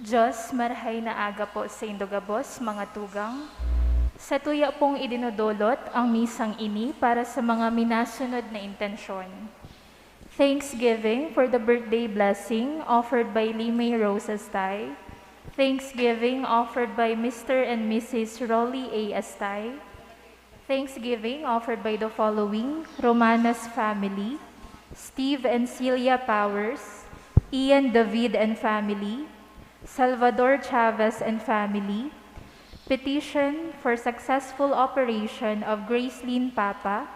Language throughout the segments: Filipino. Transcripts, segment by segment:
Diyos, marhay na aga po sa Indogabos, mga tugang. Sa tuya pong idinudulot ang misang ini para sa mga minasunod na intensyon. Thanksgiving for the birthday blessing offered by Limay Rose Astay. Thanksgiving offered by Mr. and Mrs. Rolly A. Astay. Thanksgiving offered by the following Romanas family, Steve and Celia Powers, Ian David and family, Salvador Chavez and family, petition for successful operation of Gracelyn Papa,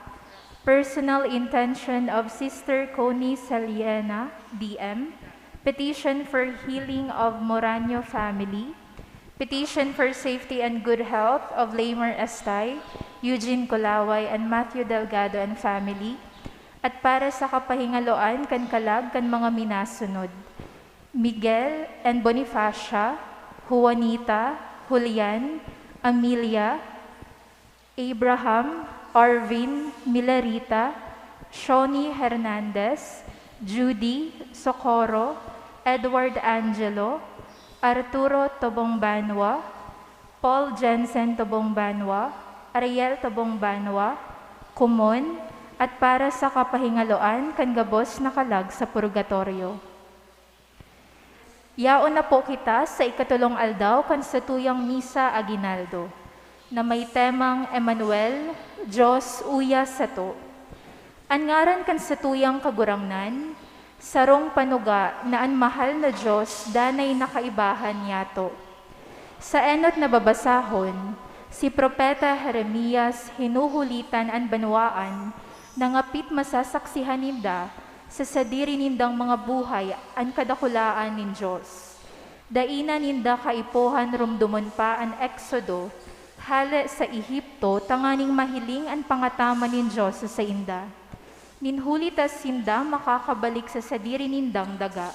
personal intention of Sister Connie Saliena, DM, petition for healing of Moraño family, petition for safety and good health of Lamer Estay, Eugene Colaway and Matthew Delgado and family, at para sa kapahingaloan kan kalag kan mga minasunod. Miguel and Bonifacia, Juanita, Julian, Amelia, Abraham, Arvin, Milarita, Shoni Hernandez, Judy, Socorro, Edward Angelo, Arturo Tobongbanwa, Paul Jensen Tobongbanwa, Ariel Tobongbanwa, Kumon, at para sa kapahingaloan kan gabos na kalag sa purgatorio. Yaon na po kita sa ikatulong aldaw kan sa tuyang Misa Aguinaldo, na may temang Emmanuel, Diyos uya sato. Angaran kan sa tuyang kagurangnan, sarong panuga na an mahal na Diyos danay nakaibahan yato. Sa enot na babasahon, si Propeta Jeremias hinuhulitan an banwaan, nangapit masasaksihan ninda, sa sadiri nindang mga buhay ang kadakulaan nin Diyos. Daina ninda kaipohan rumdumon pa ang Exodo, hale sa Ehipto tanganing mahiling ang pangatama nin Diyos sa inda. Ninhulitas sinda makakabalik sa sadiri nindang daga.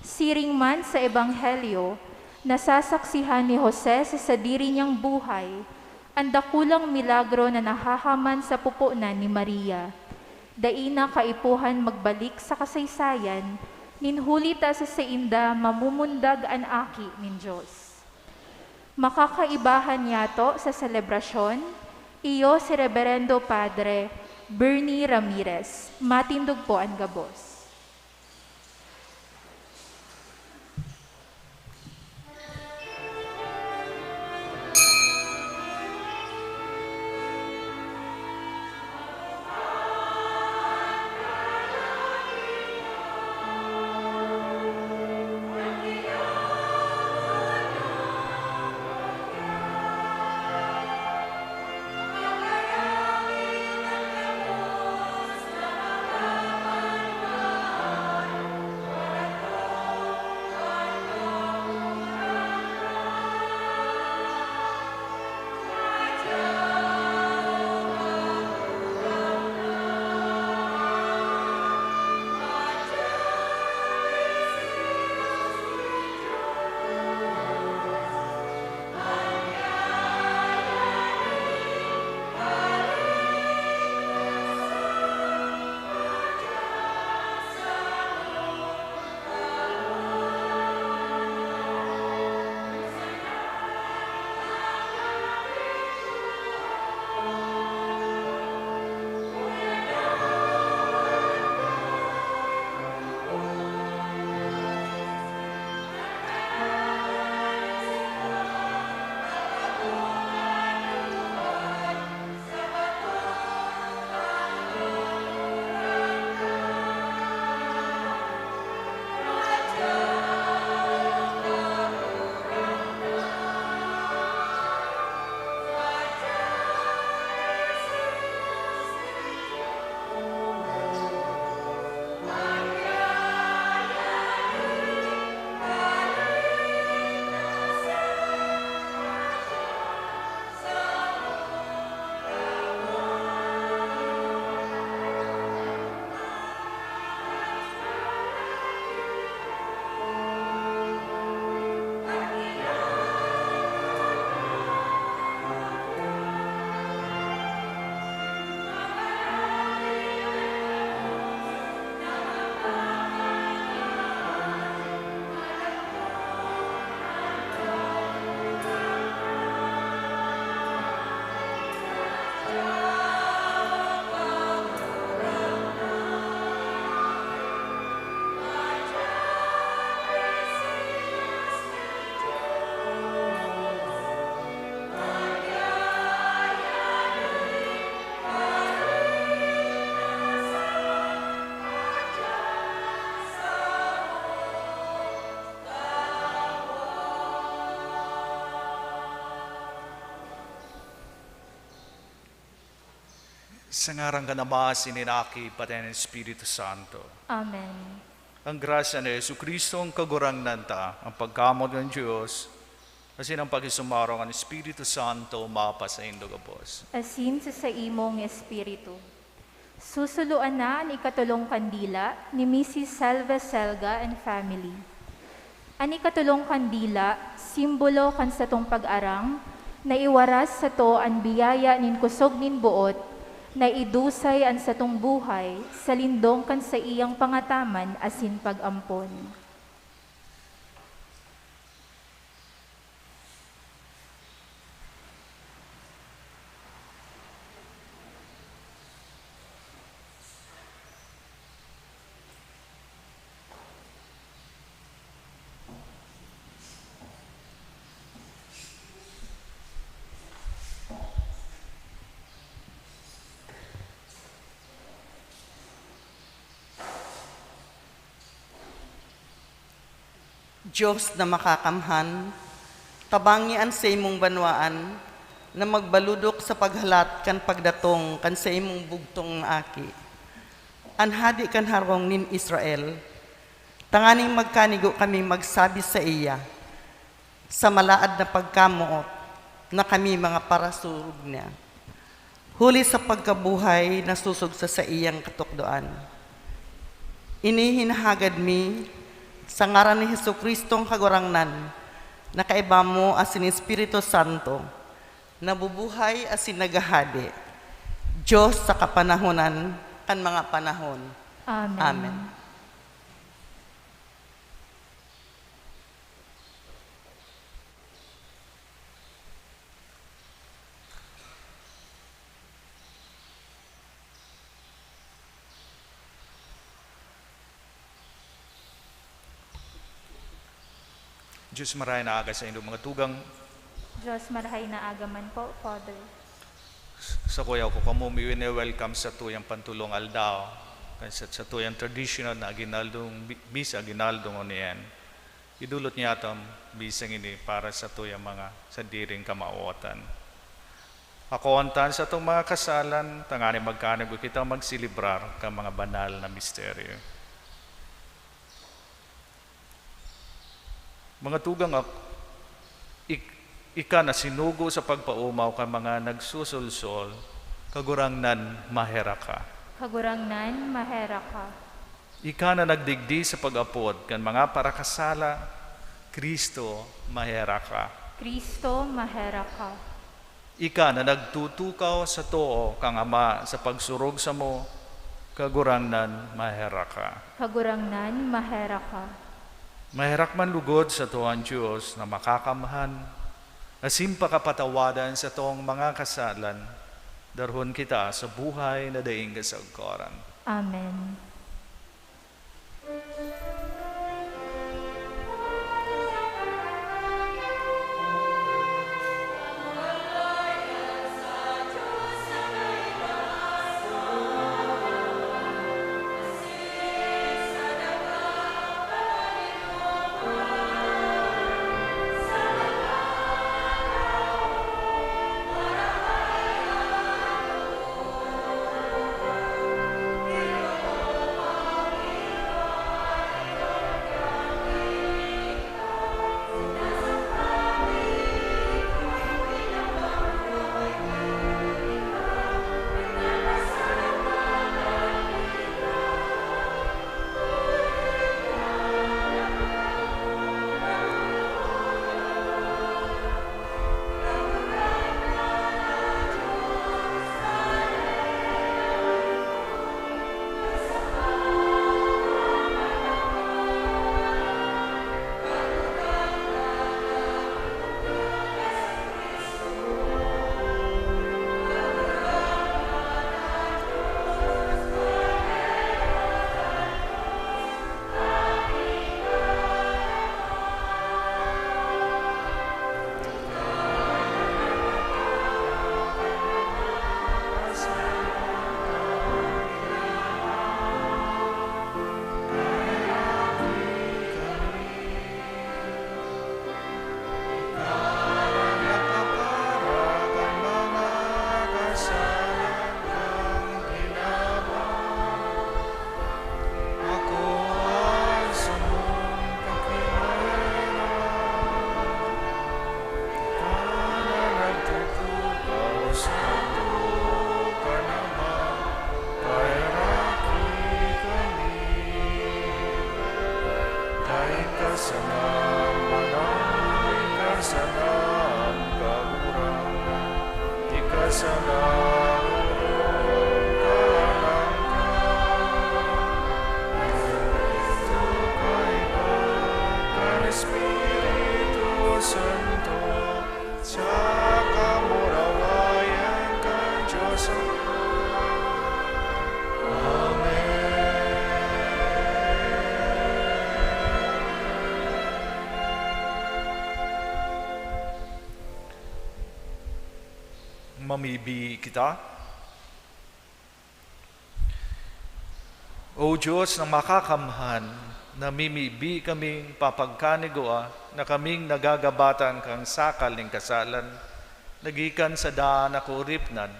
Siring man sa Ebanghelyo, nasasaksihan ni Jose sa sadiri niyang buhay, ang dakulang milagro na nahahaman sa pupunan ni Maria. Daina kaipuhan magbalik sa kasaysayan, ninhulita sa inda mamumundag an aki nin Diyos. Makakaibahan yato sa selebrasyon, iyo si Reverendo Padre Bernie Ramirez. Matindog po ang gabos. Sa ngaran ka na Ama, Sininaki, pati ng Espiritu Santo. Amen. Ang grasya ni Jesucristo ang kagurangnan ta, ang pagkamot ng Diyos, kasi ng pag-isumaro ng Espiritu Santo, mapa sa indo gabos. Asin sa imong espiritu. Susuluan na ang ikatulong kandila ni Mrs. Salva Selga and family. Ang ikatulong kandila, simbolo kan sa tong pag-arang, na iwaras sa to ang biyaya nin kusog nin buot, na idusay ang sa tong buhay, sa lindong kan sa iyang pangataman asin pag-ampon. Diyos na makakamhan, tabangian sa imong banwaan, na magbaludok sa paghalat kan pagdatong kan sa imong bugtong nga aki. Anhadi kan harong nin Israel, tanganing magkanigo kami magsabi sa iya, sa malaad na pagkamuot, na kami mga parasurog niya. Huli sa pagkabuhay na susog sa iyang katukdoan. Inihinahagad mi, sa ngaran ni Jesucristong kagurangnan, na kaiba mo asin Espiritu Santo, nabubuhay asin nagahadi, Diyos sa kapanahonan, kan mga panahon. Amen. Amen. Diyos maray na aga sa indo mga tugang, Diyos marahay na agaman po, Father. sa kuya ko kamumiwin na welcome sa tuyang pantulong aldao, kasi sa tuyang traditional na ginaldong bisa, ginaldong oniyan. Idulot niya itong bisang ini para sa tuyang mga sandiring kamauotan. Ako antan sa itong mga kasalan, tangani magkanag kita magsilibrar ka mga banal na misteryo. Mga tugang ika na sinugo sa pagpaumaw ka mga nagsusulsol, kagurangnan mahera ka. Kagurangnan, mahera ka. Ika na nagdigdi sa pag-apod, kan mga parakasala, Kristo mahera ka. Kristo, mahera ka. Ika na nagtutukaw sa too, kang Ama sa pagsurog sa mo, kagurangnan mahera ka. Kagurangnan, mahera ka. Maherak man lugod sa tuwan Diyos na makakamahan, asim pakapatawadan sa tong mga kasalan, darhon kita sa buhay na daing kasagkoran. Amen. Mamimibi kita. O Diyos ng makakamhan, namimibi kaming papagkanigoa na kaming nagagabatan kang sakal ng kasalan, nagikan sa daan ako ripnan,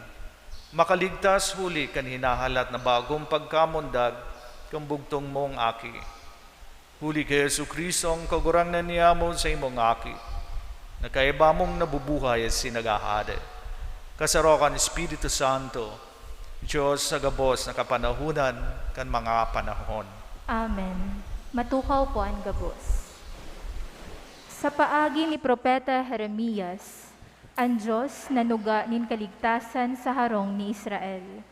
makaligtas huli kan hinahalat na bagong pagkamundag kang bugtong mong aki. Huli kay Yesu Kristo ang kagurang na niya mo sa imong aki, na kaiba mong nabubuhay at sinagahade. Kasarokan Espiritu Santo, Diyos sa gabos na kapanahunan kan mga panahon. Amen. Matukaw po ang gabos. Sa paagi ni Propeta Jeremias, ang Diyos nanuga nin kaligtasan sa harong ni Israel.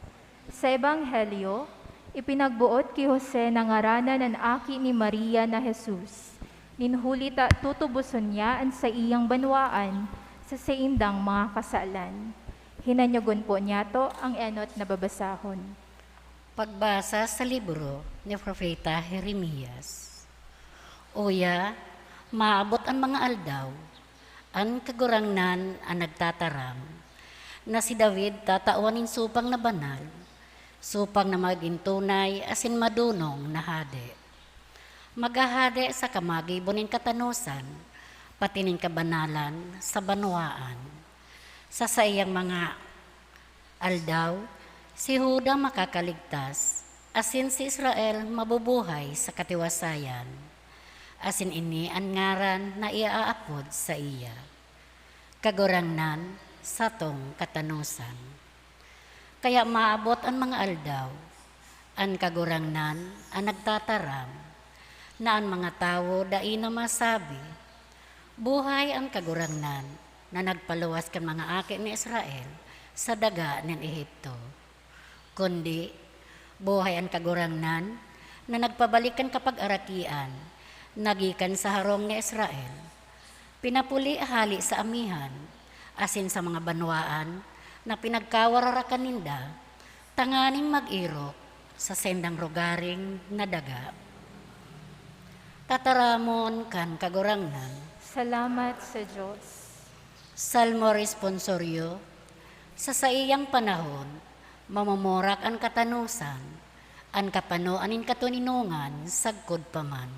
Sa Ebanghelyo, ipinagbuot ki Jose na ngaranan ng aki ni Maria na Jesus. Ninhulita tutubuson niya ang sa iyang banwaan sa saindang mga kasalan. Hinanyagon po niya to ang enot na babasahon. Pagbasa sa libro ni Propeta Jeremias. Uya, maabot ang mga aldaw, ang kagurangnan ang nagtataram, na si David tatauanin supang na banal, supang na maging tunay asin madunong na hade. Maghahade sa kamagibonin katanusan, pati ning kabanalan sa banwaan. Sa iyang mga aldaw, si Huda makakaligtas, asin si Israel mabubuhay sa katiwasayan. Asin ini ang ngaran na iaapod sa iya. Kagurangnan sa tong katanusan. Kaya maabot ang mga aldaw, ang kagurangnan ang nagtataram, na ang mga tao dai na masabi, buhay ang kagurangnan na nagpaluwas kan mga aki ni Israel sa daga ng Ehipto. Kundi, buhay ang kagurangnan na nagpabalikan kapag arakian, nagikan sa harong ni Israel. Pinapuli hali sa amihan, asin sa mga banwaan na pinagkawararakan ninda, tanganing mag-irok sa sendang rogaring na daga. Tataramon kan kagurangnan. Salamat sa Diyos. Salmo responsoryo. Sa iyang panahon, mamamorak ang katanusan, ang kapanoan in katuninungan, sagkod paman.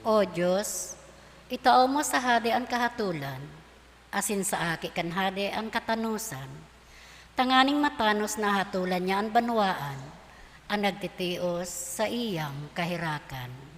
O Diyos, itao mo sa hade ang kahatulan, asin sa aki kan hade ang katanusan. Tanganing matanos na hatulan niya ang banwaan, ang nagtitios sa iyang kahirakan.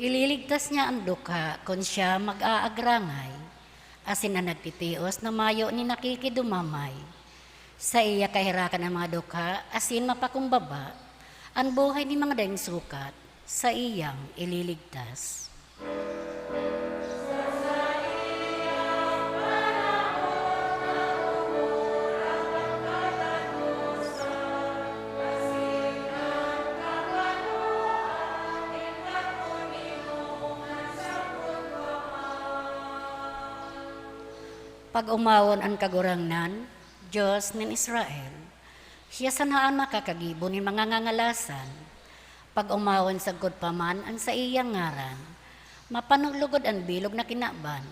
Ililigtas niya ang dukha kung siya mag-aagrangay, asin na nagtitios na mayo ni nakikidumamay. Sa iya kahirakan ang mga dukha, asin mapakumbaba, ang buhay ni mga daing sukat, sa iyang ililigtas. Pag umawon ang kagurangnan, Diyos ng Israel, siya sanhaan makakagibo ni mga ngangalasan. Pag umawon sa paman ang sa iyang ngaran, mapanuglugod ang bilog na kinaban,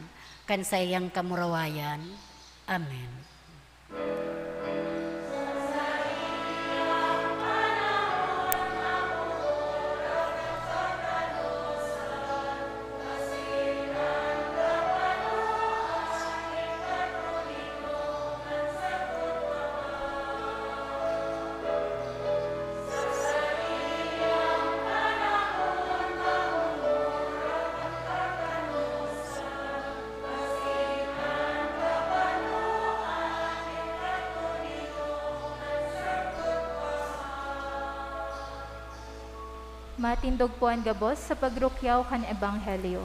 kan sa iyang kamurawayan. Amen. matindog po ang gabos sa pagrukyaw kan ebanghelyo.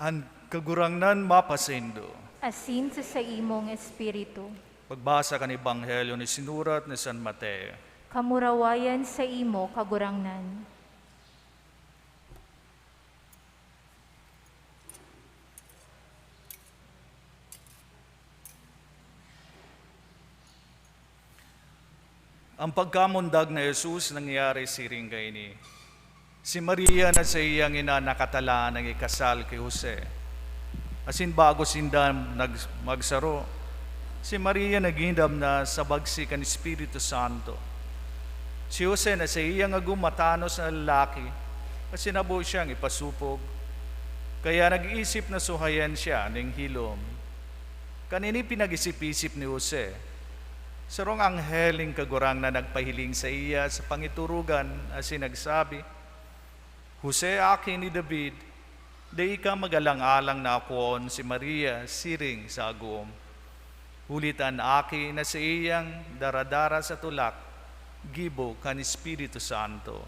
Ang kagurangnan mapasendo. Asin sa imong espiritu. Pagbasa kan Ebanghelyo ni sinurat ni San Mateo. Kamurawayan sa imo kagurangnan. Ang pagkamundag na Jesus nangyari siring kay ni. Si Maria na sa iyang ina nakatala ng ikasal kay Jose. Asin bago sindam magsaro, si Maria naghindam na sa bagsi kan Espiritu Santo. Si Jose na sa iyang agumatanos na lalaki, asin abo siyang ipasupog. Kaya nag-iisip na suhayan siya ng hilom. Kanini pinag-isip-isip ni Jose, sarong angheling kagurang na nagpahiling sa iya sa pangiturugan asin nagsabi, Jose, akin ni David, di ka magalang-alang na akuon si Maria siring sa agum. Hulitan aki na sa iyang daradara sa tulak, gibo kan Espiritu Santo.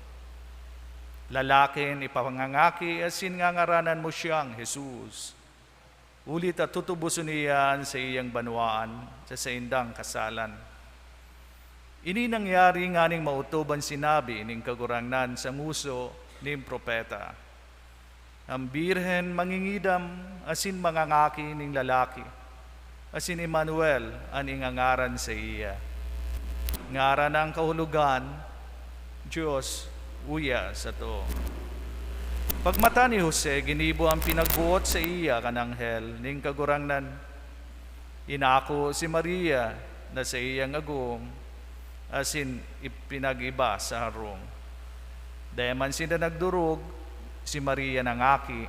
Lalakin ipapangangaki asin ngangaranan mo siyang Jesus. Ulit at tutubuson niyan sa iyang banwaan sa saindang kasalan. Ini nangyari nganing mautuban sinabi ning kagurangnan sa nguso ning propeta. Ang birhen mangingidam asin mangangaki ning lalaki. Asin Emmanuel ang ingangaran sa iya. Ngaran ang kahulugan, Diyos uya sa to. Pagmata ni Jose, ginibo ang pinagbuot sa iya kan anghel ning kagurangnan. Inako si Maria na sa iyang agum asin ipinag-iba sa harong. Dahil man sila nagdurog, si Maria ng aki,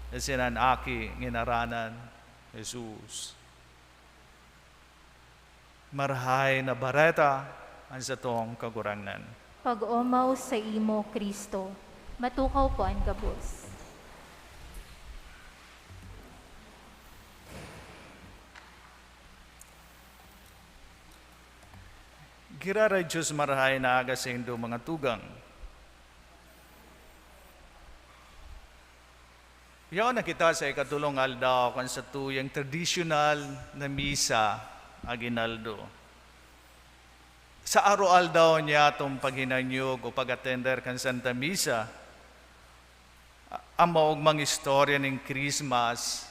na sinan aki nginaranan Jesus. Marhay na bareta ang sa tong kagurangnan. Pag-omaw sa imo, Kristo, matukaw po ang gabos. Giraray Diyos marhay na aga sa indo mga tugang. Yaw na kita sa ikatulong aldaw kan sa tuyang traditional na misa aginaldo. Sa araw-aldaw niya itong paghinanyog o pag-attender kan Santa Misa, ang maugmang istorya ng Christmas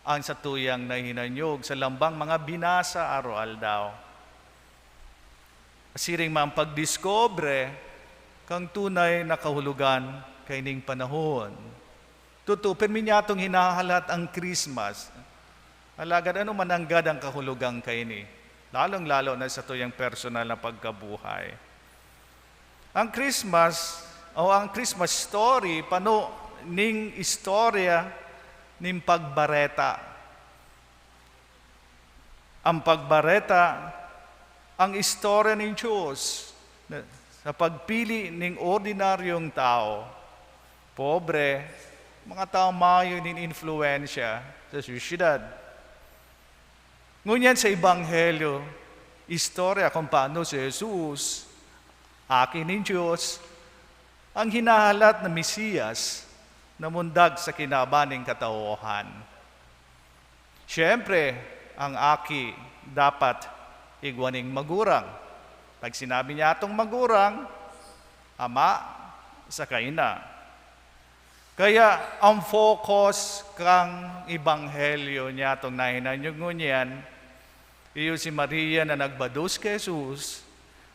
ang sa tuyang na hinanyog sa lambang mga binasa araw-aldaw. Asiring man pagdiskobre kang tunay na kahulugan kay ning panahon. Tuto, perminyatong hinahalat ang Christmas. Alagad ano mananggad ang kahulugang kay ni. Lalong-lalo na sa tuyang personal na pagkabuhay. Ang Christmas, o ang Christmas story, pano ning istorya ning pagbareta. Ang pagbareta, ang istorya ng Diyos sa pagpili ng ordinaryong tao, pobre, mga tao mayo ng influensya sa syudad. Ngunyan sa Ebanghelyo, istorya kung paano si Jesus, akin ng Diyos, ang hinahalat na Mesiyas na mundag sa kinabaning katauhan. Siyempre, ang aki dapat igwaning magurang. Pag sinabi niya itong magurang, ama sa kaina. Kaya ang focus kang ibanghelyo niya itong nahinanyugon yan, iyo si Maria na nagbados kay Jesus,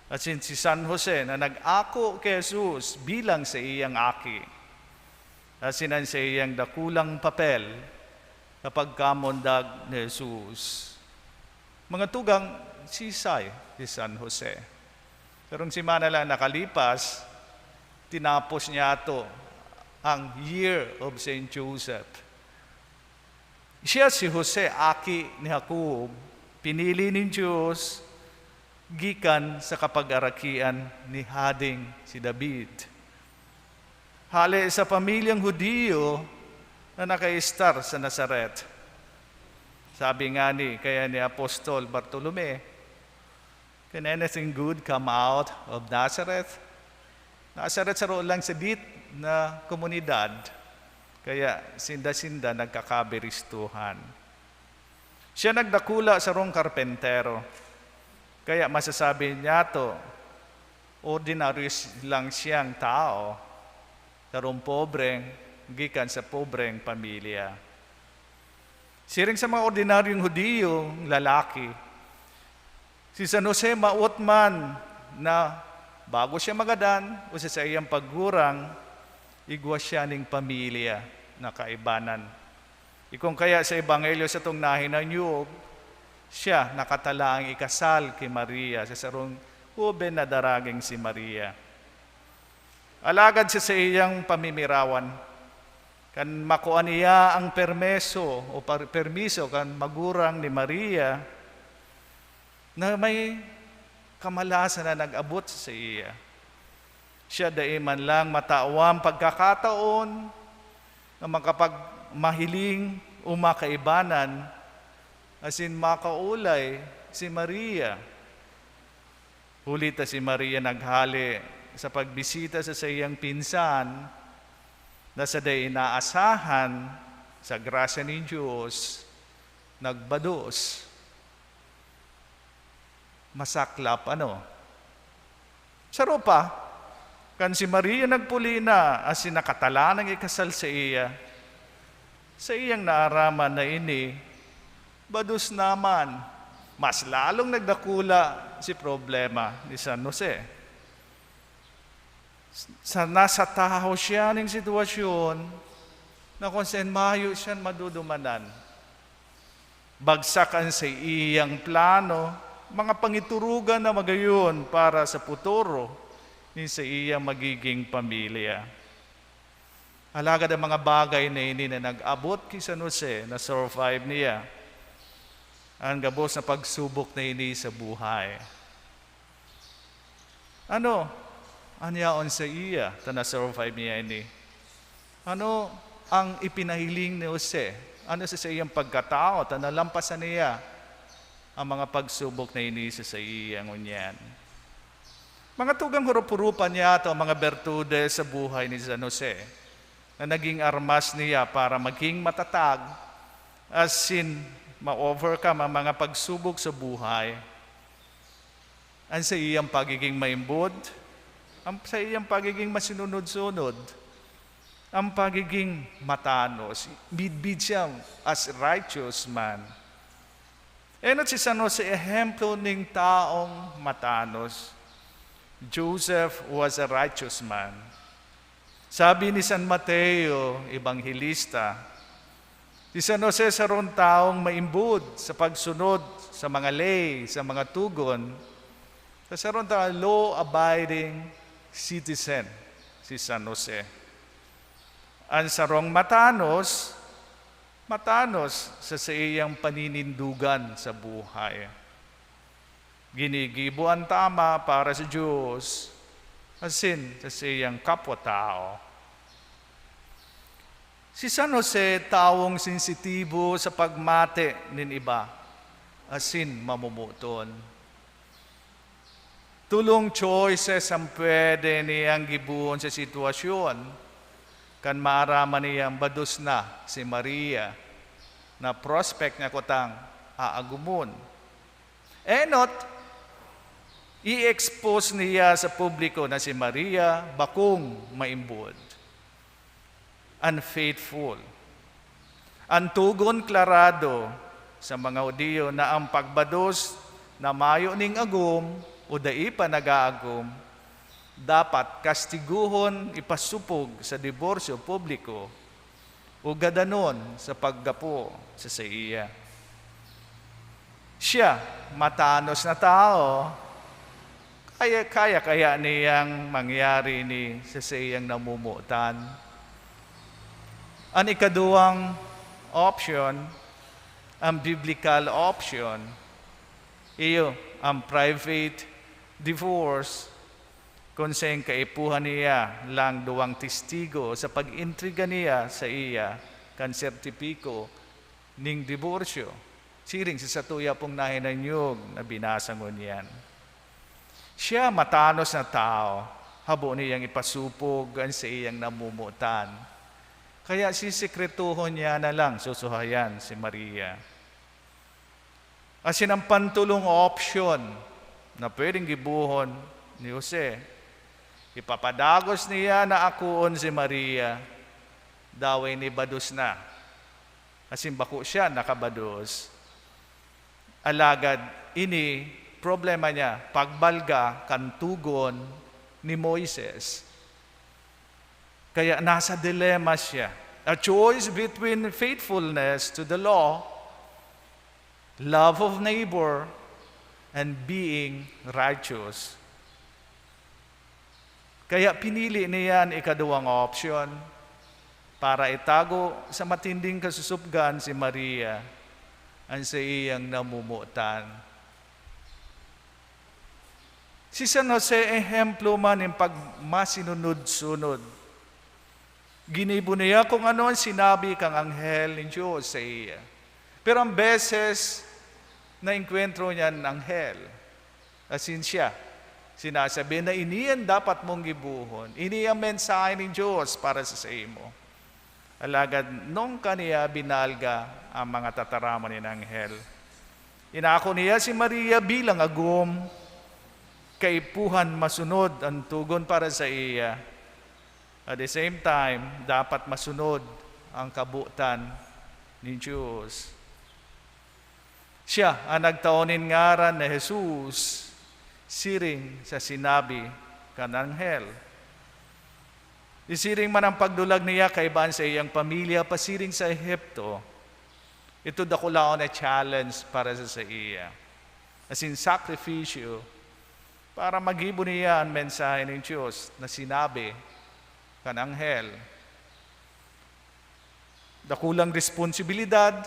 at si San Jose na nag-ako kay Jesus bilang sa iyang aki. At sinan sa iyang dakulang papel kapag kamundag ni Jesus. Mga tugang sisay si San Jose. Pero si Manala nakalipas, tinapos niya ito ang Year of St. Joseph. Siya si Jose, aki ni Jacob, pinili ng Diyos gikan sa kapag-arakian ni Hading si David. Hali sa pamilyang Hudiyo na naka-star sa Nazaret. Sabi nga kaya ni Apostol Bartolome, can anything good come out of Nazareth? Nazareth sa roon lang sa dit na komunidad, kaya sinda-sinda nagkakabiristuhan. Siya nagdakula sa rong karpentero, kaya masasabi niya to, ordinary lang siyang tao, tarong pobreng, gikan sa pobreng pamilya. Siring sa mga ordinaryong Hudiyo, lalaki, si San Jose maot man na bago siya magadan o sa iyang paggurang, igwa siya ning pamilya na kaibanan. Ikong kaya sa Ebanghelyo sa itong nahinanyog, siya nakatala ang ikasal kay Maria sa sarong uben na daraging si Maria. Alagad siya sa iyang pamimirawan. Kan makuan niya ang permiso kan magurang ni Maria na may kamalasan na nag-abot sa iya. Siya daiman lang matawang pagkakataon na makapagmahiling o makaibanan asin makaulay si Maria. Hulita si Maria naghali sa pagbisita sa iyang pinsan na sa day inaasahan sa grasya ni Diyos, nagbados. Masaklap Saro pa, kan si Maria nagpuli na as nakatala ng ikasal sa iyang naaraman na ini, bados naman, mas lalong nagdakula si problema ni San Jose. Nasa tao siya ng sitwasyon na kung saan mayo siya madudumanan. Bagsakan sa iyang plano, mga pangiturugan na magayon para sa puturo ni sa iyang magiging pamilya. Alagad ang mga bagay na ini na nag-abot kay San Jose na survive niya ang gabos na pagsubok na ini sa buhay. Anyaon sa iya, na survive niya ini. Ano ang ipinahiling ni Jose? Ano sa iyang pagkatao, nalampasan niya ang mga pagsubok na ini sa iya ngunyan. Mga tugang hurup-hurupan niya ito, mga bertude sa buhay ni San Jose, na naging armas niya para maging matatag, asin ma-overcome ang mga pagsubok sa buhay. Ang sa iyang pagiging maimbod, ang sa iyang pagiging masinunod-sunod, ang pagiging matanos, bidbid siya as righteous man. Si San Jose, ehemplo ng taong matanos. Joseph was a righteous man. Sabi ni San Mateo, Ebanghilista, si San Jose sa ron taong maimbud sa pagsunod sa mga lay, sa mga tugon, sa ron taong law-abiding citizen, si San Jose. Ang sarong matanos sa iyang paninindugan sa buhay. Ginigibo ang tama para sa Diyos, asin sa iyang kapwa-tao. Si San Jose, taong sensitibo sa pagmate nin iba, asin mamumuton. Tulong choices ang pwede niyang gibuhon sa sitwasyon. Kan maaraman niyang badus na si Maria na prospect niya kutang aagumon. Enot, i-expose niya sa publiko na si Maria bakong maimbod. Unfaithful. Ang tugon klarado sa mga Hudiyo na ang pagbados na mayo ning agum o dai pa nagaagum, dapat kastiguhon ipasupog sa diborsyo publiko o gadanon sa paggapo sa iya. Siya, matanos na tao, kaya niyang mangyari ni sa iyang namumutan. Ang ikaduwang option, ang biblical option, iyo ang private divorce kung saan kaipuhan niya lang duwang testigo sa pag-intriga niya sa iya kan sertipiko ning diborsyo. Siring sa satuya pong nahinanyog na binasangon yan. Siya matanos na tao, habo niyang ipasupog ang sa iyang namumutan. Kaya sisikretuhon niya na lang susuhayan si Maria. Asin ang pantulong option na pwedeng gibuhon ni Jose, ipapadagos niya na akuon si Maria, daway ni badus na. Asin bako siya nakabados. Alagad ini problema niya, pagbalga kantugon ni Moises. Kaya nasa dilemma siya. A choice between faithfulness to the law, love of neighbor, and being righteous. Kaya pinili niya ang ikaduwang option para itago sa matinding kasusubgan si Maria ang sa iyang namumutan. Si San Jose, ehemplo man ng pagmasinunod-sunod. Ginibo niya kung ano ang sinabi kang anghel ng Diyos sa iya. Pero ang beses na enkwentro niya ng anghel, asin siya, sinasabi na iniyan dapat mong gibuhon, iniyang mensahe ng Diyos para sa imo. Alagad, nung kaniya binalga ang mga tatarama ni anghel, inako niya si Maria bilang agum, kaipuhan masunod ang tugon para sa iya. At the same time, dapat masunod ang kabutan ni Diyos. Siya ang nagtaonin ngaran na Jesus, siring sa sinabi kan anghel. Isiring man ang pagdulag niya kaibahan sa iyang pamilya, pasiring sa Ehipto. Ito dakulaon na challenge para sa iya. As in sacrificio, para magibo niya ang mensahe ng Diyos na sinabi kan anghel. Dakulang responsibilidad,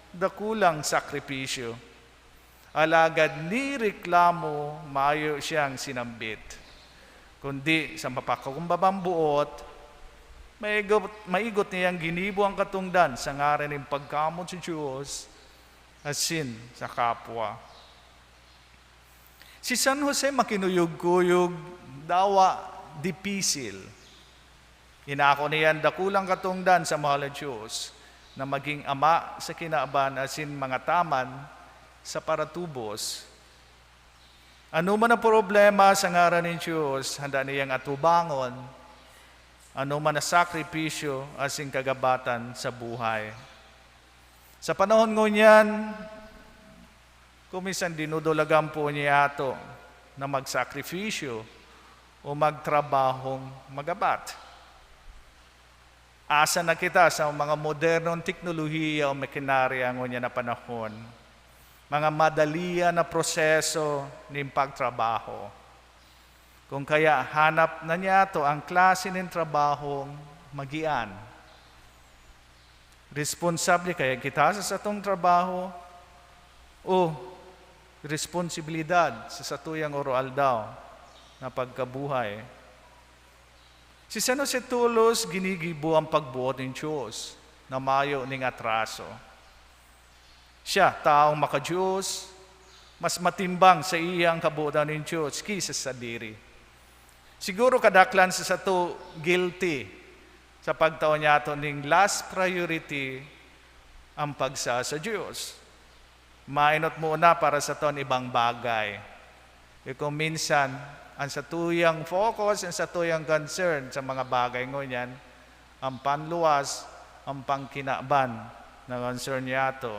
dakulang sakripisyo. Alagad ni reklamo, mayo siyang sinambit. Kundi sa mapakakumbabang buot, maigot niyang ginibo ang katungdan sa ngaran ng pagkamot sa Diyos, asin sa kapwa. Si San Jose makinuyog-kuyog, dawa dipisil. Inako niyan dakulang katungdan sa mahal na Diyos na maging ama sa kinaaban asin mga taman sa paratubos. Ano man ang problema sa ngaran ng Diyos, handa niyang atubangon. Ano man ang sakripisyo asin kagabatan sa buhay. Sa panahon ngunyan, kumisan dinudulagan po niya ato na magsakripisyo o magtrabahong magabat. Asa na kita sa mga modernong teknolohiya o makinarya ngunyan na panahon. Mga madaliya na proseso ng pagtrabaho. Kung kaya hanap na niya to ang klase ng trabahong magian. Responsable kaya kita sa satong trabaho o responsibilidad sa satuyang oral daw na pagkabuhay. Si San Jose tulos ginigibo ang pagbuot ng Diyos na mayo ning atraso. Siya, taong makadiyos, mas matimbang sa iyang kabuutan ng Diyos kisa sa diri. Siguro kadaklan sa sato guilty sa pagtao niya ito ning last priority ang pagsa sa Diyos. Mainot muna para sa ton ibang bagay. E kung minsan, ang satuyang focus, ang satuyang concern sa mga bagay ngunyan, ang panluwas, ang pangkinaban na concern niya ito.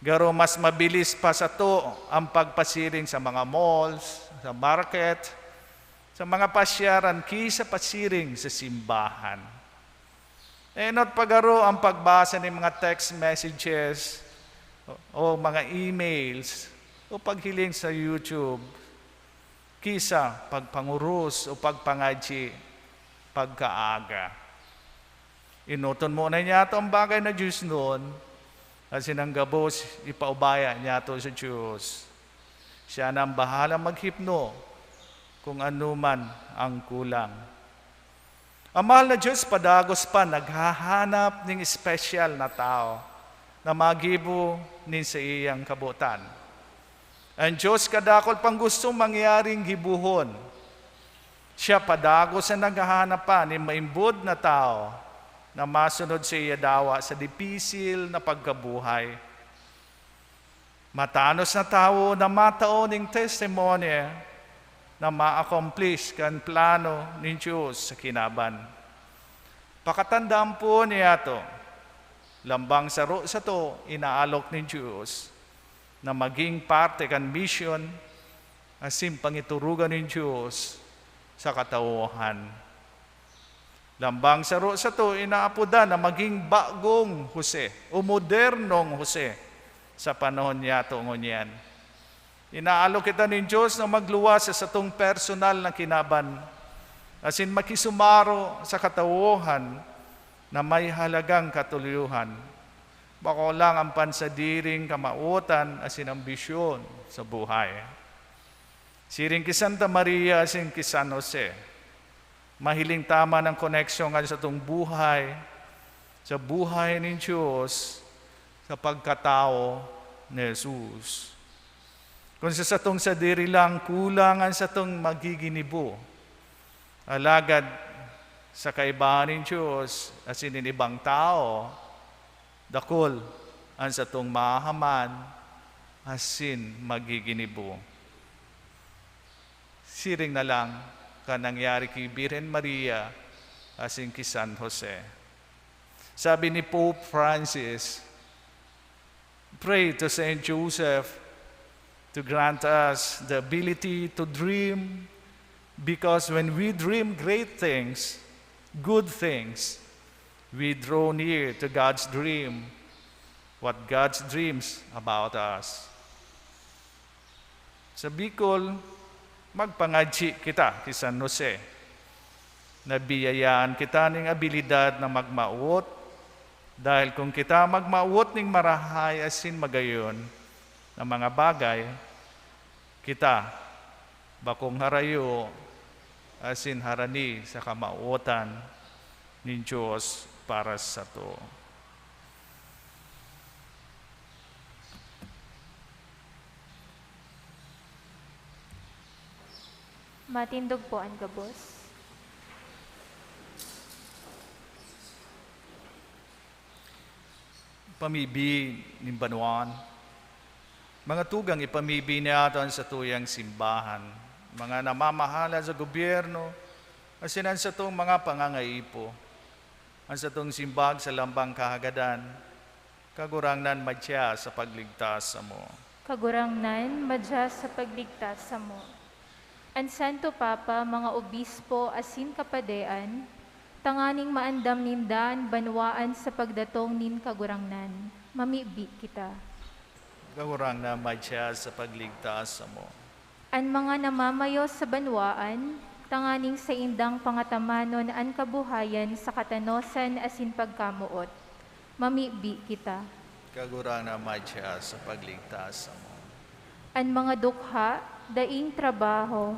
Garo mas mabilis pa sa to ang pagpasiring sa mga malls, sa market, sa mga pasyaran kisa pasiring sa simbahan. Not pagaro ang pagbasa ng mga text messages o mga emails o paghiling sa YouTube kisa pagpangurus o pagpangadji pagkaaga. Inuton mo na niya ito ang bagay na Diyos noon at sinanggabos ipaubaya niya ito sa Diyos. Siya na ang bahala maghipno kung ano man ang kulang. Ang mahal na Diyos padagos pa naghahanap ng espesyal na tao na magibo ni sa iyang kabutan. Ang Diyos kadakol pang gusto mangyaring gibuhon. Siya padagos na naghahanap pa ni maimbod na tao na masunod sa iya dawa sa dipisil na pagkabuhay. Matanos na tao na matao ng testimonya na ma-accomplish kan plano ng Diyos sa kinaban. Pakatandaan po niya ito, lambang saro sa to, inaalok ng Diyos na maging parte kan mission asim pangiturugan ng Diyos sa katauhan. Lambang saro sa to, inaapuda na maging bagong Jose o modernong Jose sa panahon niya ito ngunyan. Inaalok kita ng Diyos na magluwas sa tong personal na kinaban asin makisumaro sa katauhan na may halagang katuluyuhan. Bako lang ang pansadiring kamautan asin ambisyon sa buhay. Siring ki Santa Maria asin ki San Jose, mahiling tama ng koneksyon sa itong buhay, sa buhay ng Diyos, sa pagkatao ni Jesus. Kung sa itong sadiri lang, kulangan sa itong magiginibo, alagad sa kaibahan ng Diyos, asin in ibang tao, dakol ang sa itong mahaman, asin magiginibo. Siring na lang, ka nangyari kay Birhen Maria asin kay San Jose. Sabi ni Pope Francis, pray to Saint Joseph to grant us the ability to dream, because when we dream great things, good things, we draw near to God's dream, what God dreams about us. Sa Bicol, magpangadji kita kay San Jose. Nabiyayaan kita ng abilidad na magmauot, dahil kung kita magmauot ng marahay asin magayon na mga bagay, kita bakong harayo asin harani sa kamauotan ng Diyos para sa to. Matindog po ang gabos. Pamibi ng Banuan, mga tugang ipamibi niya aton sa tuyang simbahan, mga namamahala sa gobyerno, asinan sa itong mga pangangaipo, ang sa itong simbag sa lambang kahagadan, kagurangnan madya sa pagligtas sa mo. Kagurangnan, madya sa pagligtas sa mo. Ang Santo Papa, mga obispo, asin kapadean, tanganing maandam nindan, banwaan sa pagdatong nin kagurangnan. Mamibi kita. Kagurangnan madya sa pagligtas sa mo. Ang mga namamayo sa banwaan, tanganing sa indang pangatamanon an kabuhayan sa katanosan asin pagkamuot. Mamibi kita. Kagurangnan madya sa pagligtas sa mo. Ang mga dukha, daing trabaho,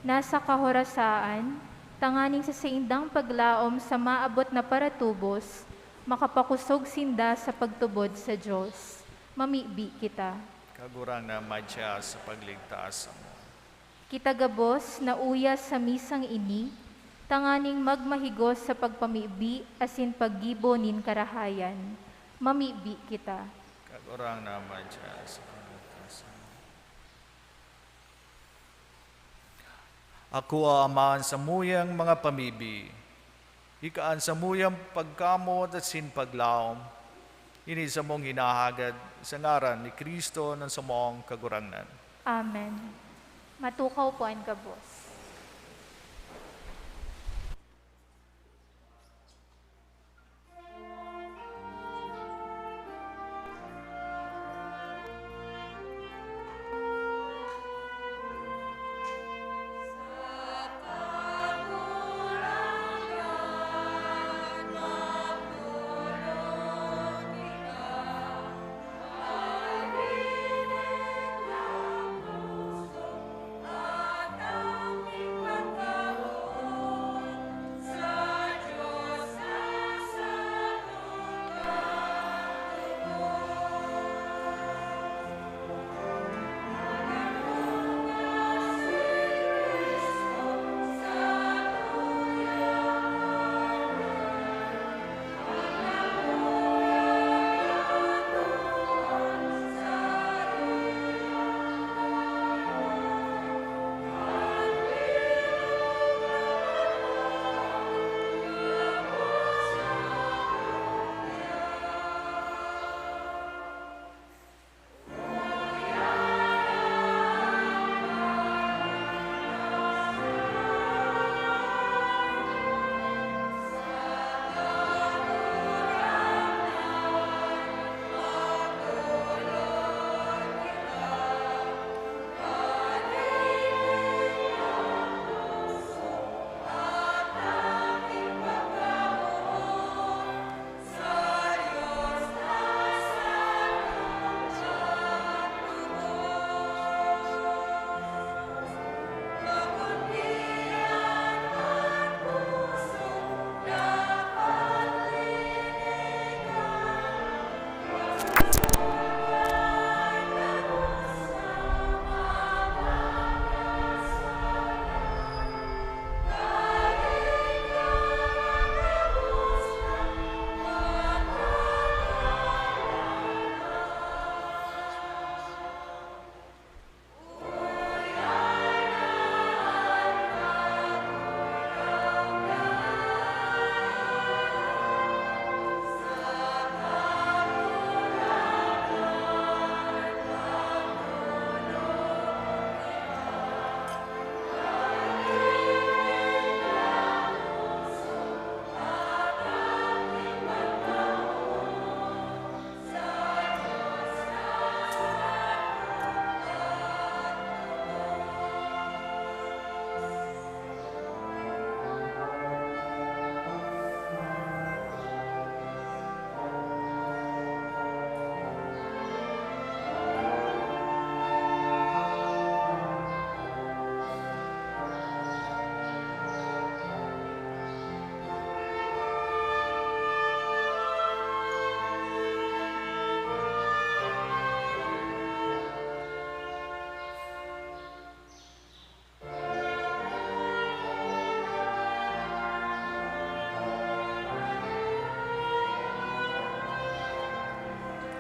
nasa kahorasaan, tanganing sa saindang paglaom sa maabot na paratubos, makapakusog sinda sa pagtubod sa Diyos. Mamibi kita. Kagurang na madya sa pagligtas mo. Kita gabos na uya sa misang ini, tanganing magmahigos sa pagpamibi asin paggibo nin karahayan. Mamibi kita. Kagurang na madya sa pagligtas mo. Ako amaan sa muyang mga pamibi. Ikaan sa muyang pagkamot at sinpaglaom. Ini sa mong hinahagad sa ngaran ni Kristo ng samong kagurangnan. Amen. Matukaw po ang gabos.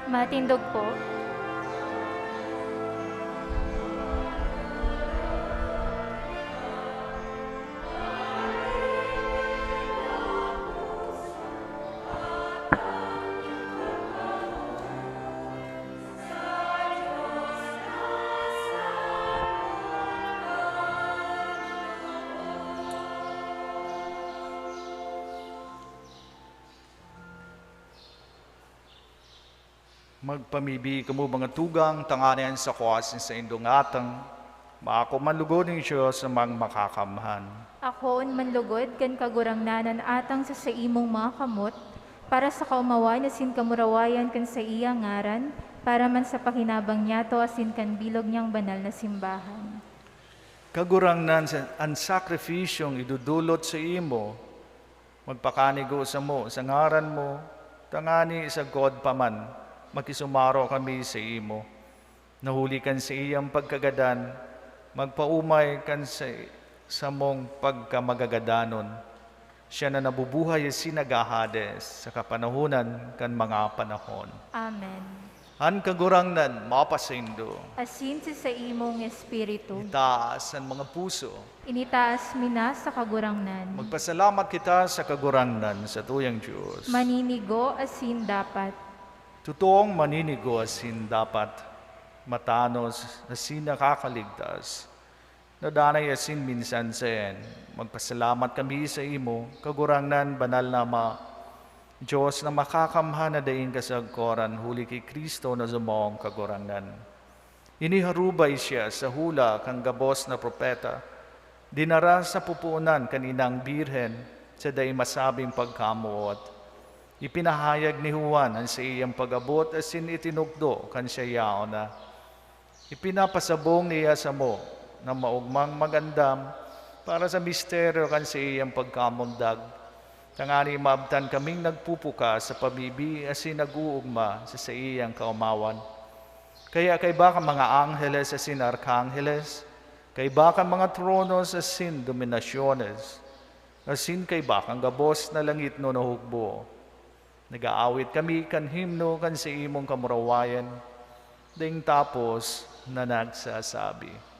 Matindog po. Magpamibi kamo mga tugang tanganan sa kuwasin sa indong atang, maako manlugod ng Diyos sa mga makakamhan. Akoon manlugod kan kagurangnanan atang sa imong mga kamot, para sa kaumawan asin kamurawayan kan sa iya ngaran, para man sa pakinabang niya to asin kan bilog niyang banal na simbahan. Kagurangnan ang sakrifisyong idudulot sa imo, magpakanigo sa mo, sa ngaran mo, tangani sa God paman, makisumaro kami sa imo. Nahuli kan sa iyang pagkagadan, magpaumay kan sa mong pagkamagagadanon. Siya na nabubuhay asin nagahades sa kapanahunan kan mga panahon. Amen. Han kagurangnan, mapasindo. Asin sa imong espiritu, Itaas ang mga puso. initaas mina sa kagurangnan. Magpasalamat kita sa kagurangnan sa tuyang Diyos. Maninigo asin dapat. Totoong maninigo asin dapat matanos asin nakakaligtas. Nadanay asin minsan sen. Magpasalamat kami sa imo, kagurangnan banal na Diyos na makakamhan na daing kasagkoran huli kay Kristo na zumong kagurangnan. Iniharubay siya sa hula kang gabos na propeta, dinara sa pupunan kaninang birhen sa day masabing pagkamuot. Ipinahayag ni Juan ang sa iyang pag-abot asin itinukdo kan siya yao na. Ipinapasabong niya sa mo na maugmang magandam para sa misteryo kan sa iyang pagkamundag. Tangani maabtan kaming nagpupuka sa pabibi asin nag-uugma sa iyang kaumawan. Kaya kay baka mga angheles asin arkangheles, kay baka mga tronos asin dominasyones, asin kay baka ang gabos na langit no nahugbo. Nag-aawit kami kan himno kan sa imong kamurawayan, ding tapos na nagsasabi.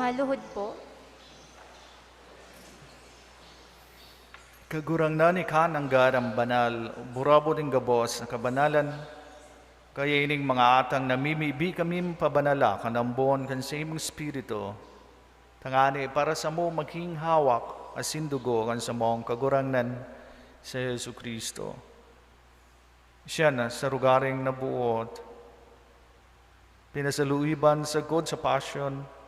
Maluhod po. Kagurangnan ikan ang garang banal, burabo din gabos na kabanalan, kaya ining mga atang namimibi kami pabanala kanambon kan sa imong spirito. Tangani para sa mo maging hawak asin dugo kan sa mong kagurangnan sa Yesu Kristo. Siya na sa rugaring nabuot, pinasaluiban sa God sa passion,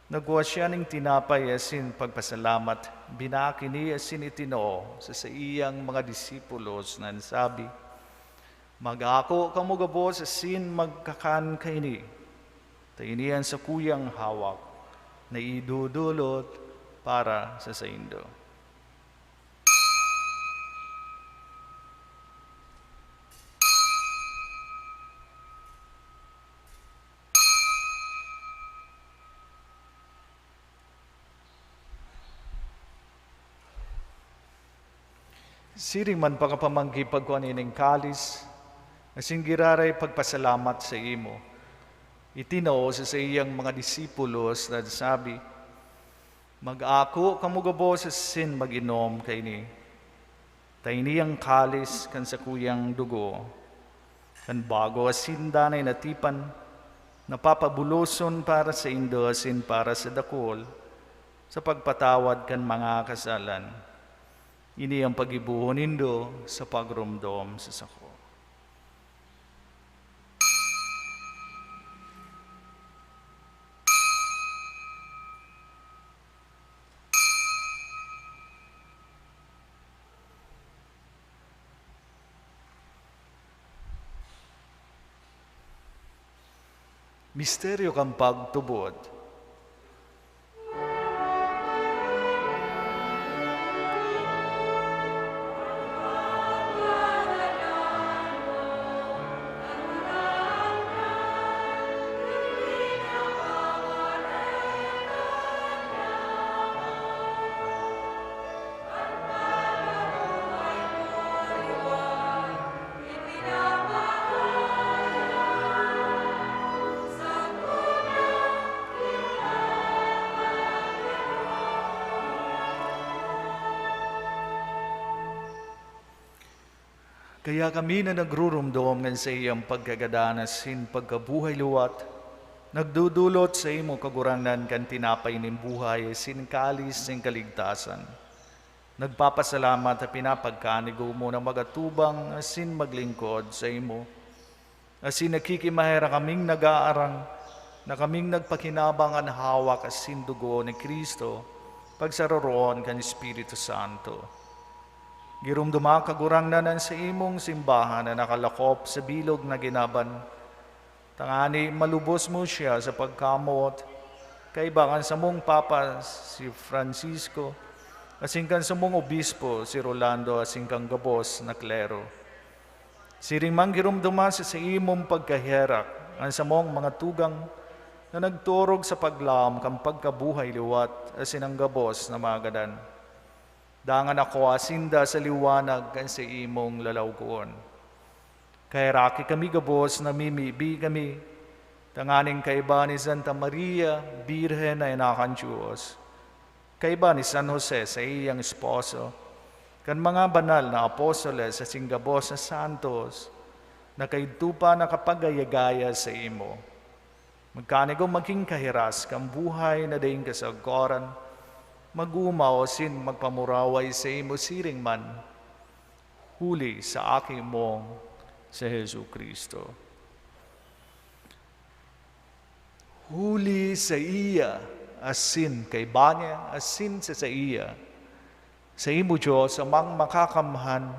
nagwa siya ng tinapay asin pagpasalamat, binakini asin itinoo sa iyang mga disipulos na sabi, mag-ako kamugabos asin magkakan kaini, tainian sa kuyang hawak na idudulot para sa saindo. Siring man pagkapamanggi pagkuanining kalis, asin giraray pagpasalamat sa imo. Itinao sa iyang mga disipulos na sabi, mag-ako kamugabos asin mag-inom kay ni. Tainiyang kalis kan sa kuyang dugo, kan bago asin danay natipan, napapabuloson para sa indo asin para sa dakol, sa pagpatawad kan mga kasalan. Ini ang pag-ibuhon nindo sa pagrumdom sa sako. Misteryo kang pagtubod. Kaya kami na nagrurumdom ng sa iyang pagkagadanas sin pagkabuhay luwat, nagdudulot sa imo kaguranan kan tinapay ning buhay sin kalis ng kaligtasan. Nagpapasalamat at pinapagkanigo mo na magatubang asin maglingkod sa imo. Asin nakikimahera kaming nag-aarang na kaming nagpakinabang ang hawak asin dugo ni Kristo pagsaroroon kan Espiritu Santo. Girumduma kagurangnanan sa imong simbahan na nakalakop sa bilog na ginaban. Tangani malubos mo siya sa pagkamot, kaibangan sa mong Papa si Francisco, asingkan sa mong obispo si Rolando asingkang gabos na klero. Siring mang girumduma sa imong pagkaherak ang sa mong mga tugang na nagturog sa paglam kang pagkabuhay liwat asin ang gabos na magadan. Dangan ako asinda sa liwanag kan sa imong lalawgon. Kaya raki kami gabos na mimibi kami, tanganing kaiba ni Santa Maria, Birhen na inakan Diyos. Kaiba ni San Jose sa iyang esposo, kan mga banal na apostoles sa singgabos na santos, na kaidtupa na kapagayagaya sa imo. Magkanigo maging kahiras kang buhay na daing kasagaran, magumaw sin magpamuraway sa imo siring man, huli sa aking mong sa Hesu Kristo. Huli sa iya, asin kay banya, asin sa iya, sa imo Diyos amang makakamhan,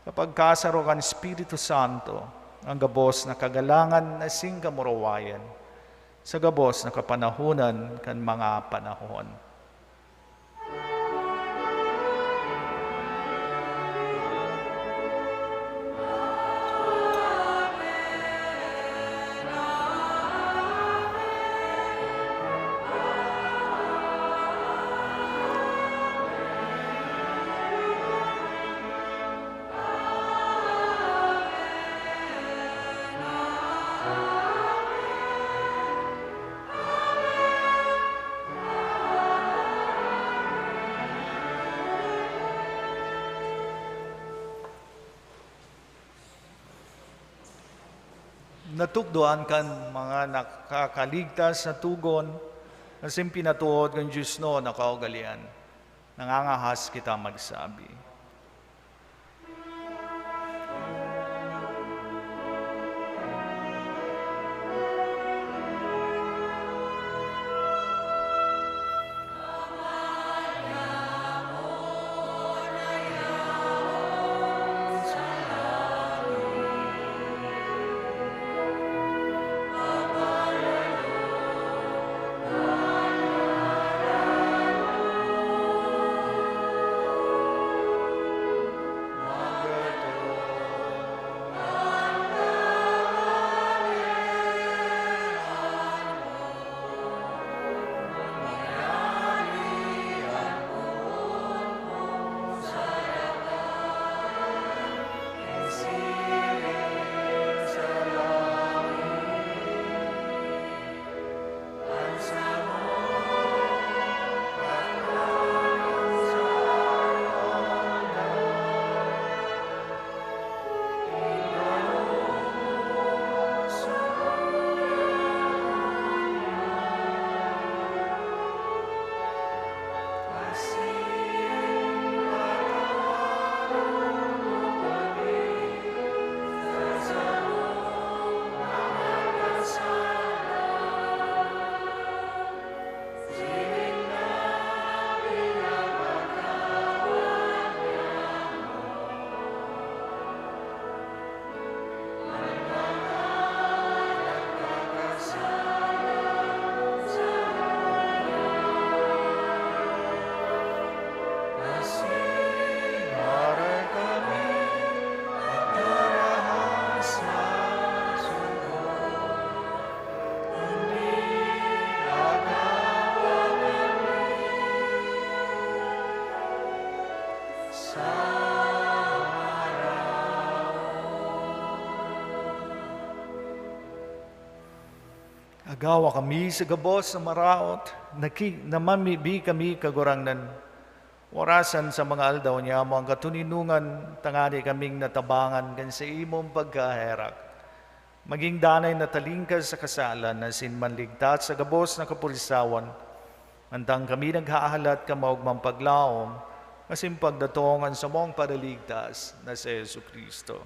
kapag kasaro kan Espiritu Santo, ang gabos na kagalangan asin kamurawayan, sa gabos na kapanahunan kan mga panahon. Natukdoan kan mga nakakaligtas na tugon, asim pinatuod kan Diyos no na kaugalian. Nangangahas kita magsabi. Agawa kami sa gabos na maraot, namamibi kami kagurangnan. Warasan sa mga aldaw niya mo ang katuninungan, tangani kaming natabangan kan sa imong pagkaherak. Maging danay na talingkas sa kasalan na sinmanligtat sa gabos na kapulisawan, antang kami naghahalat ka maugmang paglaom, asin pagdatongan sa mong paraligtas na si Yesu Kristo.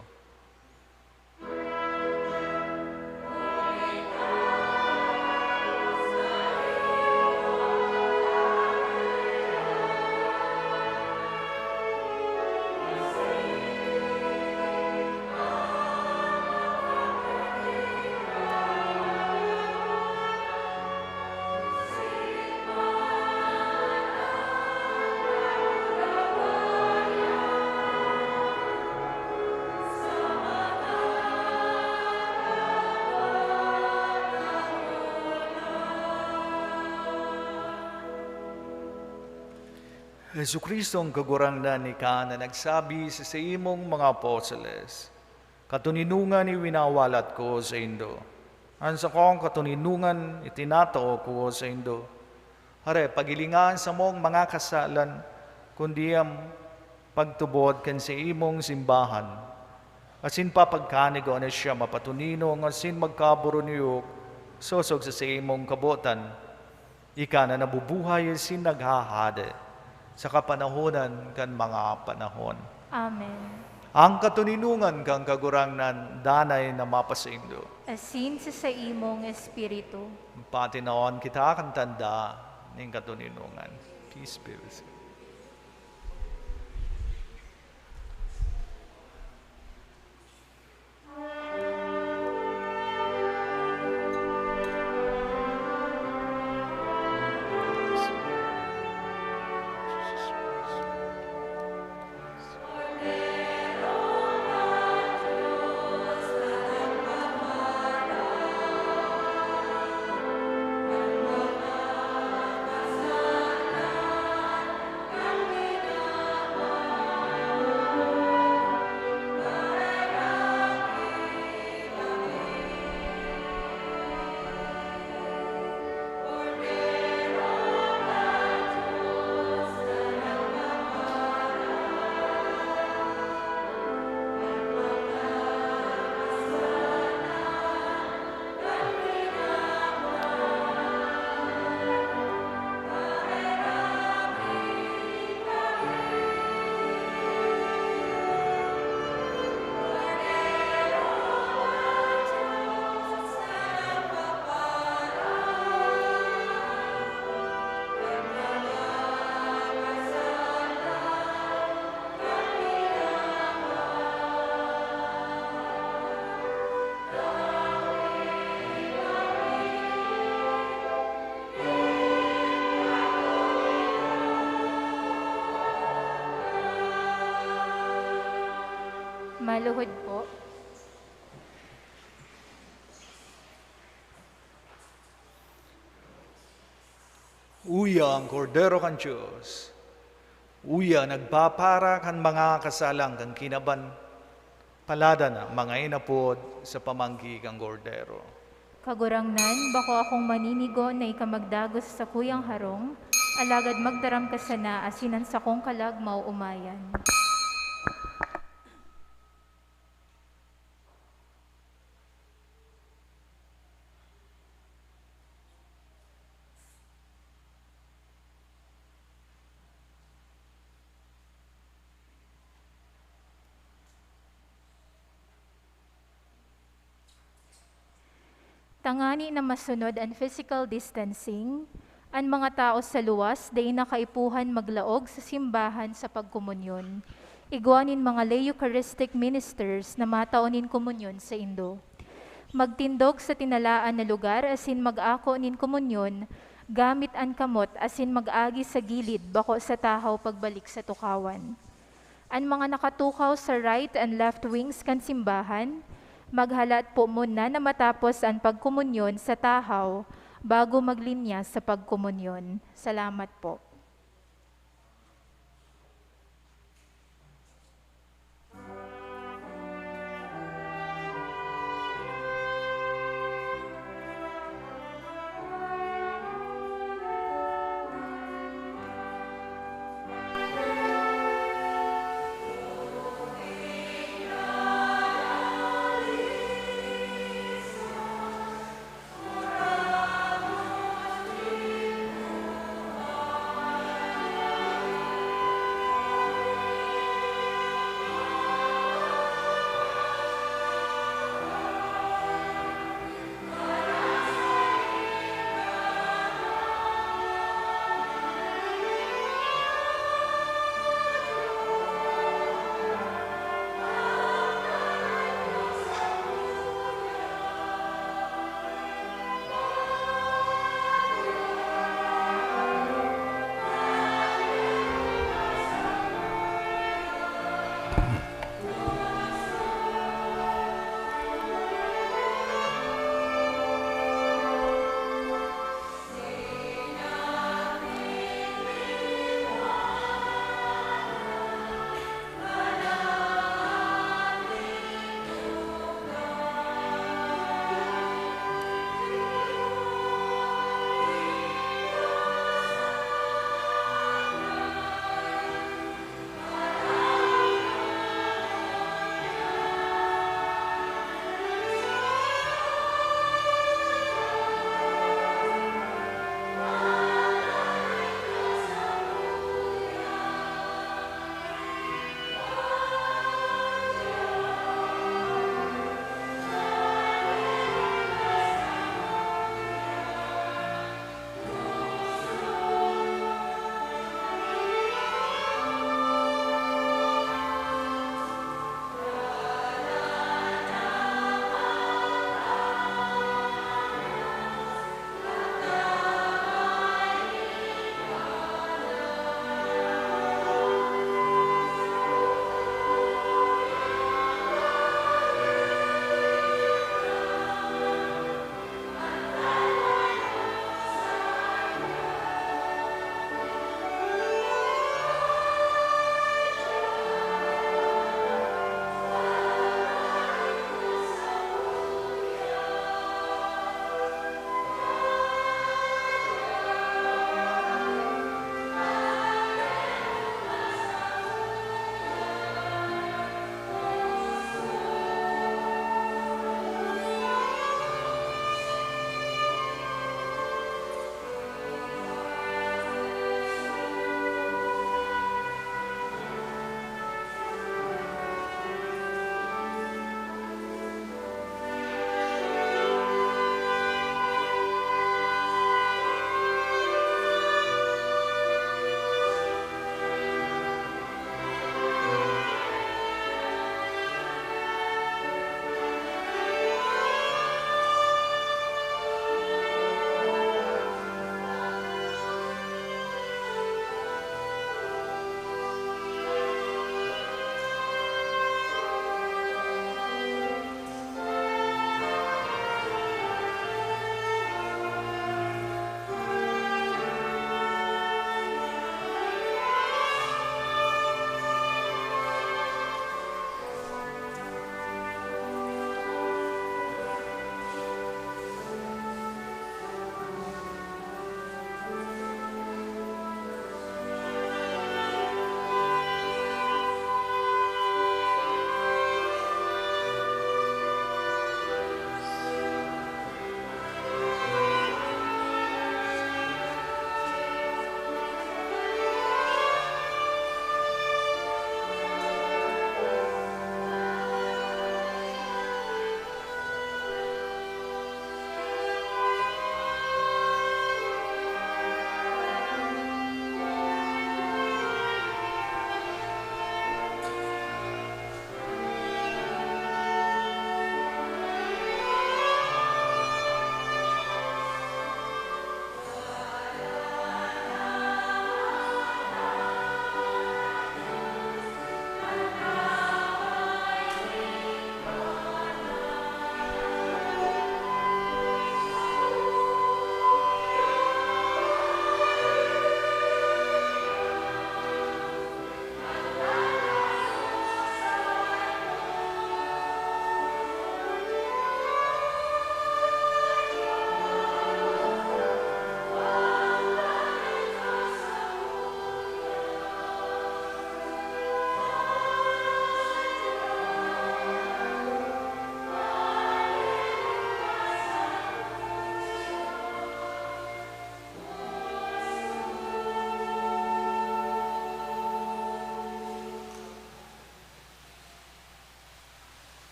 Yesu Kristo ang kagurangnan ni ka na nagsabi sa imong mga apostoles, katuninungan ni winawalat ko sa indo. Ansa kong katuninungan itinatao ko sa indo. Hare, pagilingan sa mong mga kasalan, kundi ang pagtubod kan sa imong simbahan. Asin papagkanigo na siya mapatuninong, asin magkaburo niyo, sosog sa imong kabotan. Ika na nabubuhay, asin naghahade sa kapanahonan kan mga panahon. Amen. Ang katuninungan kang kagurangnan, danay na mapasindo. Asin sa imong espiritu. Patinaon kita kang tanda ng katuninungan. Peace be with you. Maluhod po. Uya ang kordero kan Diyos. Uya nagpapara kan mga kasalang kang kinaban. Palada na mga inapod sa pamanggi kang kordero. Kagurangnan, bako akong maninigo na ikamagdagos sa kuyang harong, alagad magdaram ka sana asinan sa kong kalag mauumayan. Tangani na masunod ang physical distancing, ang mga tao sa luwas day nakaipuhan maglaog sa simbahan sa pagkomunyon. Iguanin mga lay Eucharistic ministers na mataunin komunyon sa Indo. Magtindog sa tinalaan na lugar asin mag-ako nin komunyon, gamit ang kamot asin mag-agi sa gilid bako sa tahaw pagbalik sa tukawan. Ang mga nakatukaw sa right and left wings kan simbahan, maghalat po muna na matapos ang pagkomunyon sa tahaw bago maglinya sa pagkomunyon. Salamat po.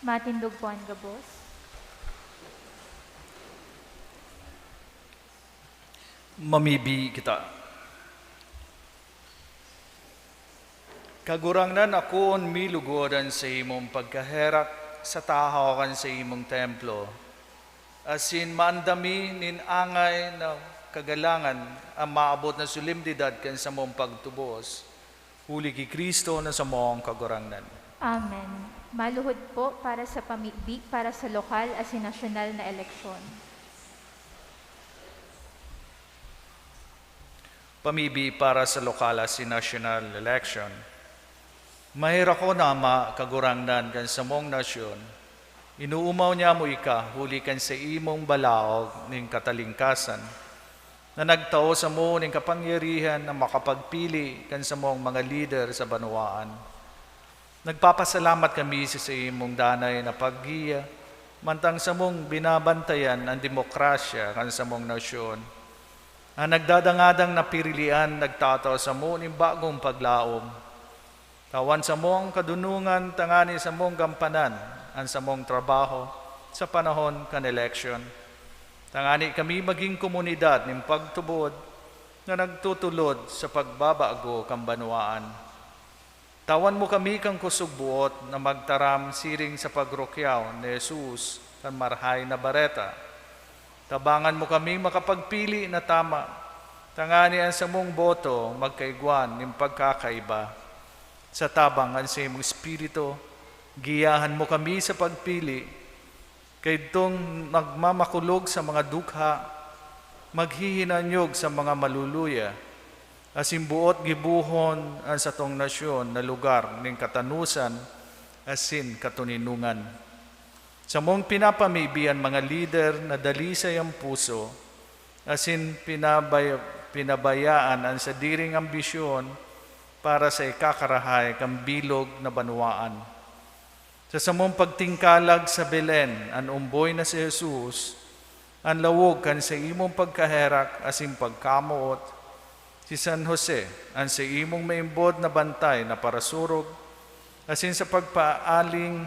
Matindog po ang gabos. Mamibi kita. Kagurangnan akon milugodan sa imong pagkaherak sa tahawakan sa imong templo. Asin maandami nin angay na kagalangan ang maabot na sulimdidad kan sa mong pagtubos. Huli ki Kristo na sa mong kagurangnan. Amen. Maluhod po para sa pamigbi para sa lokal at nasyonal na eleksyon. Pamibi para sa lokal at national election. Mahira ko na kagurangnan kan sa mong nasyon. Inuumaw niya mo ika, huli kan sa imong balaog ning katalingkasan, na nagtao sa mo ning kapangyarihan na makapagpili kan sa mong mga leader sa banwaan. Nagpapasalamat kami sa imong danay na paggiya, mantang sa mong binabantayan ang demokrasya kan sa mong nasyon. Ang nagdadangadang napirilian, nagtataw sa mo ning bagong paglaom. Tawan sa mong kadunungan, tangani sa mong gampanan, ang sa mong trabaho sa panahon kan election. Tangani kami maging komunidad ng pagtubod na nagtutulod sa pagbabago kang banwaan. Tawan mo kami kang kusugbuot na magtaram siring sa pagrokyaw ni Jesus kan marhay na bareta. Tabangan mo kami makapagpili na tama. Tangani ang sa mong boto magkaigwan ng pagkakaiba. Sa tabangan sa imong espiritu, giyahan mo kami sa pagpili, kay itong nagmamakulog sa mga dukha, maghihinanyog sa mga maluluya, asin buot gibuhon ang sa tong nasyon na lugar ng katanusan, asin katuninungan. Sa mong pinapamibian mga lider na dalisay ang puso, asin pinabayaan ang sa diring ambisyon para sa ikakarahay kang bilog na banwaan. Sa samong pagtingkalag sa Belen, ang umboy na si Jesus, ang lawog kan sa imong pagkaherak asin pagkamuot, si San Jose, ang sa imong maimbod na bantay na parasurog, asin sa pagpaaling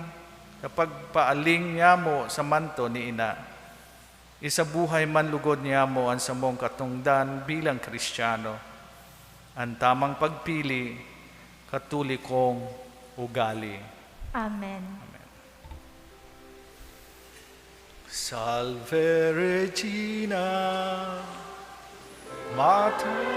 niya mo sa manto ni ina. Isabuhay man lugod niya mo ang samong katungdan bilang Kristiyano. Ang tamang pagpili, katulikong ugali. Amen. Salve Regina, Mater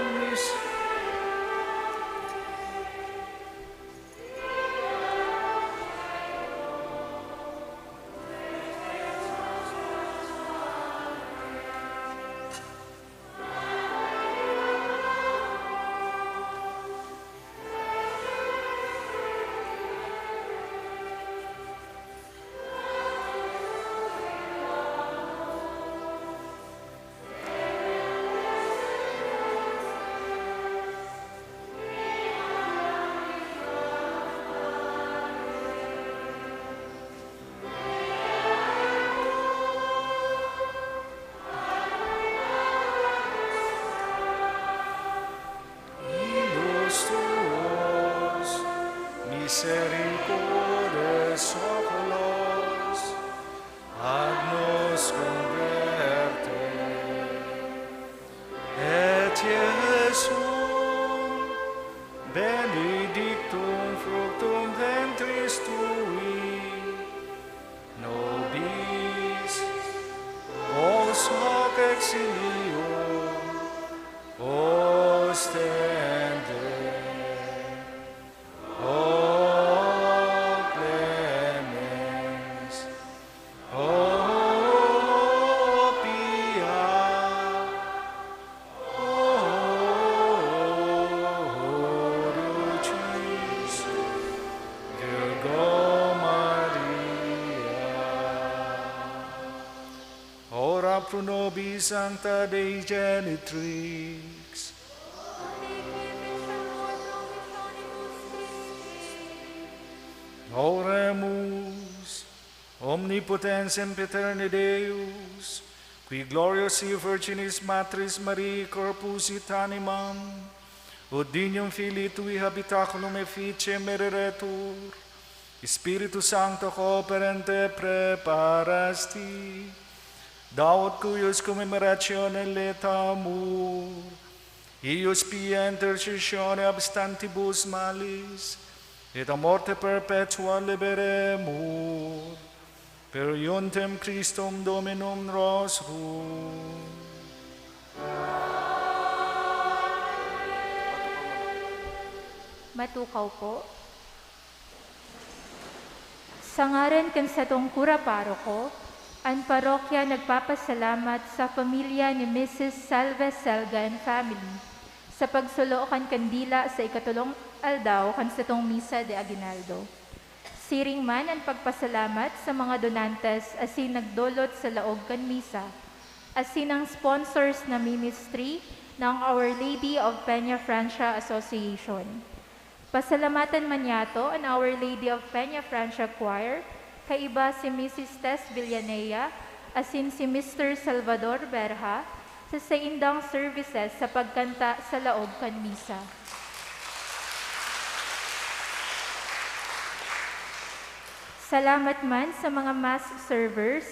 misericordes oculos, agnos converte, et Iesum, benedictum fructum ventris tui, nobis, os hoc exilio, ostende. Pro nobis sancta Dei genitrix. Oremus, omnipotens sempiterni Deus, qui gloriosi Virginis Matris Mariae corpus et animam, ut dignum filii tui habitaculum efficie mereretur, Espiritu Santo cooperante preparasti, Daud cuyos commemorazione letamur, ius pia intercessione abstantibus malis, et a morte perpetua liberemur, per iontem Christum Dominum nostrum. Matukaw po. Sa ngaran kan sa tong kura paroko, ang parokya nagpapasalamat sa pamilya ni Mrs. Salve Selga and family sa pagsulo kan kandila sa ikatulong aldaw kan sa tong misa de Aguinaldo. Siring man ang pagpasalamat sa mga donantes asin nagdolot sa laog kan misa, asin ang sponsors na ministry ng Our Lady of Peña Francia Association. Pasalamatan man yato ang Our Lady of Peña Francia Choir, kaiba si Mrs. Tess Villanea, asin si Mr. Salvador Berha, sa saindang services sa pagkanta sa laog kan misa. Salamat man sa mga mass servers,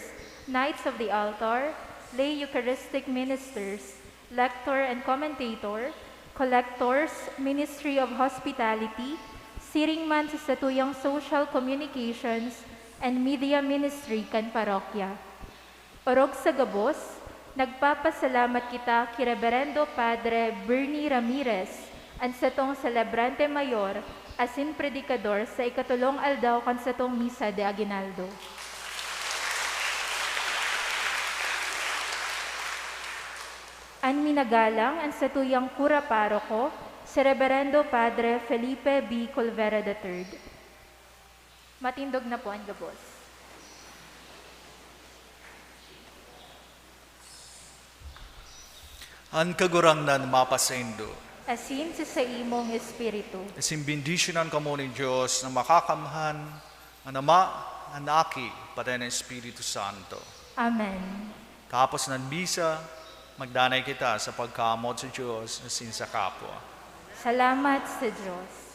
Knights of the Altar, lay Eucharistic ministers, lector and commentator, collectors, Ministry of Hospitality, siring man sa satuyang social communications and media ministry kan parokya. Orog sa gabos, nagpapasalamat kita kay Reverendo Padre Bernie Ramirez, ang satong celebrante mayor, asin predikador sa ikatulong aldaw kan satong misa de Aguinaldo. Ang minagalang ang satuyang kura paroko, si Reverendo Padre Felipe B. Colvera III. Matindog na po ang gabos. Ang kagurangnan mapasaindo. Asin sa imong espiritu. Asin bendisyonan kamo ni Diyos na makakamhan, ang Ama, ang Aki, pati ng Espiritu Santo. Amen. Tapos ng misa, magdanay kita sa pagkamot sa Diyos asin sa kapwa. Salamat sa Diyos.